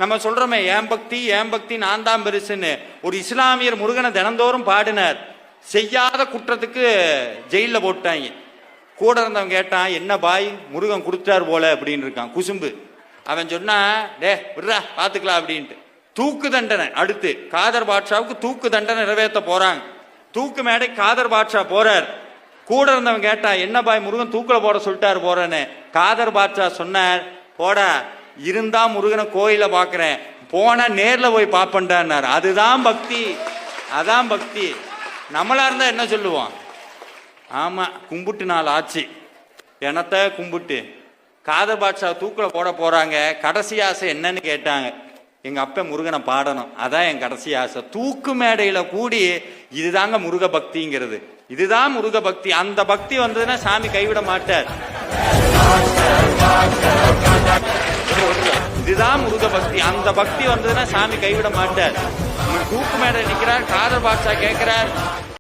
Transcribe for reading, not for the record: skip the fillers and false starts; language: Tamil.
நம்ம சொல்றோமே ஏன் பக்தி நான் தான் பெருசுன்னு. ஒரு இஸ்லாமியர் முருகனை தினந்தோறும் பாடினார். செய்யாத குற்றத்துக்கு ஜெயில போட்டாங்க. கூட இருந்தவன் கேட்டான், என்ன பாய் முருகன் கொடுத்தார் போல அப்படின்னு இருக்கான் குசும்பு. அவன் சொன்னா, டே விட்றா பாத்துக்கலாம் அப்படின்ட்டு. தூக்கு தண்டனை அடுத்து காதர் பாட்ஷாவுக்கு தூக்கு தண்டனை நிறைவேற்ற போறாங்க. தூக்கு மேடை காதர் பாட்ஷா போறார். கூட இருந்தவன் கேட்டான், என்ன பாய் முருகன் தூக்குல போட சொல்லிட்டாரு போறேன்னு. காதர் பாட்ஷா சொன்னார், போடா இருந்தா முருகனை கோயில பாக்குறேன், போனா நேர்ல போய் பாப்பண்டார். அதுதான் பக்தி, அதான் பக்தி. நம்மளா இருந்தா என்ன சொல்லுவோம்? ஆமா கும்பிட்டு நாள் ஆச்சு, எனத்த கும்பிட்டு. காதர் பாட்ஷா தூக்குல போட போறாங்க. கடைசி ஆசை என்னன்னு கேட்டாங்க. எங்க அப்ப முருகனை பாடணும், அதான் என் கடைசி ஆசை. தூக்கு மேடையில கூடி இதுதாங்க முருக பக்திங்கிறது, இதுதான் முருக பக்தி. அந்த பக்தி வந்ததுன்னா சாமி கைவிட மாட்டார். இதுதான் முருக பக்தி. அந்த பக்தி வந்ததுன்னா சாமி கைவிட மாட்டார். தூக்கு மேடை நிக்கிறார். காதர் பாட்ஷா கேட்கிறார்,